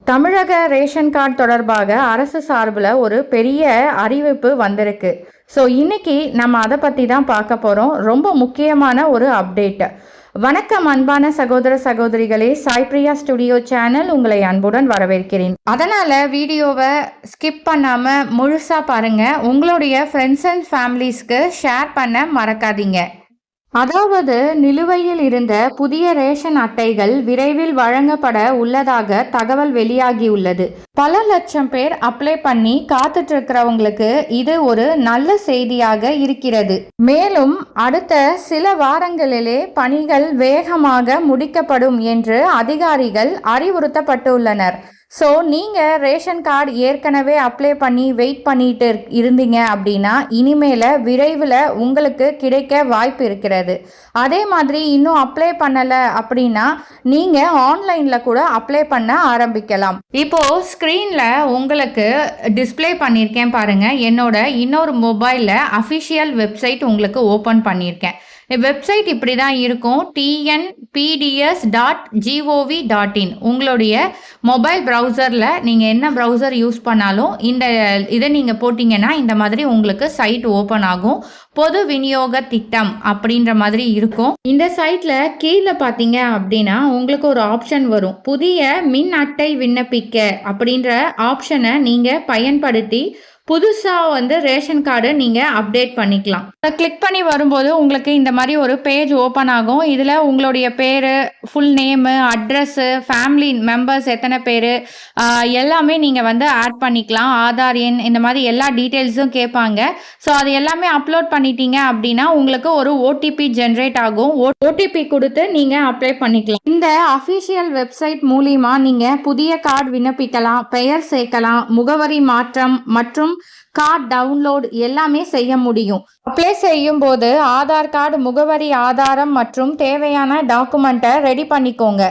தமிழக ration card தொடர்பாக அரசு சார்பில் ஒரு பெரிய அறிவிப்பு வந்திருக்கு. ஸோ இன்னைக்கு நம்ம அதை பற்றி தான் பார்க்க போகிறோம். ரொம்ப முக்கியமான ஒரு அப்டேட். வணக்கம் அன்பான சகோதர சகோதரிகளே, சாய் பிரியா ஸ்டுடியோ சேனல் உங்களை அன்புடன் வரவேற்கிறேன். அதனால் வீடியோவை ஸ்கிப் பண்ணாமல் முழுசாக பாருங்கள். உங்களுடைய ஃப்ரெண்ட்ஸ் அண்ட் ஃபேமிலிஸ்க்கு ஷேர் பண்ண மறக்காதீங்க. அதாவது நிலுவையில் இருந்த புதிய ரேஷன் அட்டைகள் விரைவில் வழங்கப்பட உள்ளதாக தகவல் வெளியாகியுள்ளது. பல லட்சம் பேர் அப்ளை பண்ணி காத்துட்டு இருக்கிறவங்களுக்கு இது ஒரு நல்ல செய்தியாக இருக்கிறது. மேலும் அடுத்த சில வாரங்களிலே பணிகள் வேகமாக முடிக்கப்படும் என்று அதிகாரிகள் அறிவுறுத்தப்பட்டுள்ளனர். ஸோ நீங்கள் ரேஷன் கார்டு ஏற்கனவே அப்ளை பண்ணி வெயிட் பண்ணிட்டு இருந்தீங்க அப்படின்னா இனிமேல் விரைவில் உங்களுக்கு கிடைக்க வாய்ப்பு இருக்கிறது. அதே மாதிரி இன்னும் அப்ளை பண்ணலை அப்படின்னா நீங்கள் ஆன்லைனில் கூட அப்ளை பண்ண ஆரம்பிக்கலாம். இப்போது ஸ்க்ரீனில் உங்களுக்கு டிஸ்பிளே பண்ணியிருக்கேன் பாருங்கள். என்னோட இன்னொரு மொபைலில் அஃபிஷியல் வெப்சைட் உங்களுக்கு ஓப்பன் பண்ணியிருக்கேன். வெப்சைட் இப்படி தான் இருக்கும். tnpds.gov.in. உங்களுடைய மொபைல் ப்ரௌசரில் நீங்கள் என்ன ப்ரௌசர் யூஸ் பண்ணாலும் இதை நீங்கள் போட்டிங்கன்னா இந்த மாதிரி உங்களுக்கு சைட் ஓப்பன் ஆகும். பொது விநியோக திட்டம் அப்படின்ற மாதிரி இருக்கும். இந்த சைட்டில் கீழே பார்த்தீங்க அப்படின்னா உங்களுக்கு ஒரு ஆப்ஷன் வரும். புதிய மின் அட்டை விண்ணப்பிக்க அப்படின்ற ஆப்ஷனை நீங்கள் பயன்படுத்தி புதுசாக ரேஷன் கார்டு நீங்கள் அப்டேட் பண்ணிக்கலாம். கிளிக் பண்ணி வரும்போது உங்களுக்கு இந்த மாதிரி ஒரு பேஜ் ஓப்பன் ஆகும். இதில் உங்களுடைய பேர், full name, address, family members எத்தனை பேர் எல்லாமே நீங்கள் ஆட் பண்ணிக்கலாம். ஆதார் எண், இந்த மாதிரி எல்லா டீட்டெயில்ஸும் கேட்பாங்க. ஸோ அது எல்லாமே அப்லோட் பண்ணிட்டீங்க அப்படின்னா உங்களுக்கு ஒரு ஓடிபி ஜென்ரேட் ஆகும். ஓடிபி கொடுத்து நீங்கள் அப்ளை பண்ணிக்கலாம். இந்த அஃபிஷியல் வெப்சைட் மூலிமா நீங்கள் புதிய கார்டு விண்ணப்பிக்கலாம், பெயர் சேர்க்கலாம், முகவரி மாற்றம் மற்றும் கார்டு டவுன்லோட் எல்லாமே செய்ய முடியும். அப்ளை செய்யும் போது ஆதார் கார்டு, முகவரி ஆதாரம் மற்றும் தேவையான டாக்குமெண்ட்டை ரெடி பண்ணிக்கோங்க.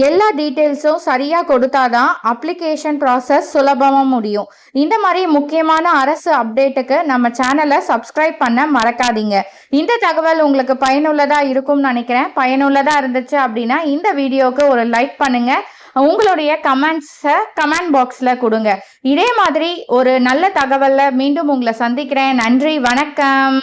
எல்லா டீட்டெயில்ஸும் சரியாக கொடுத்தாதான் அப்ளிகேஷன் ப்ராசஸ் சுலபமாக முடியும். இந்த மாதிரி முக்கியமான அரசு அப்டேட்டுக்கு நம்ம சேனலை சப்ஸ்கிரைப் பண்ண மறக்காதீங்க. இந்த தகவல் உங்களுக்கு பயனுள்ளதாக இருக்கும்னு நினைக்கிறேன். பயனுள்ளதாக இருந்துச்சு அப்படின்னா இந்த வீடியோவுக்கு ஒரு லைக் பண்ணுங்கள். உங்களுடைய கமெண்ட்ஸை கமெண்ட் பாக்ஸில் கொடுங்க. இதே மாதிரி ஒரு நல்ல தகவலில் மீண்டும் உங்களை சந்திக்கிறேன். நன்றி, வணக்கம்.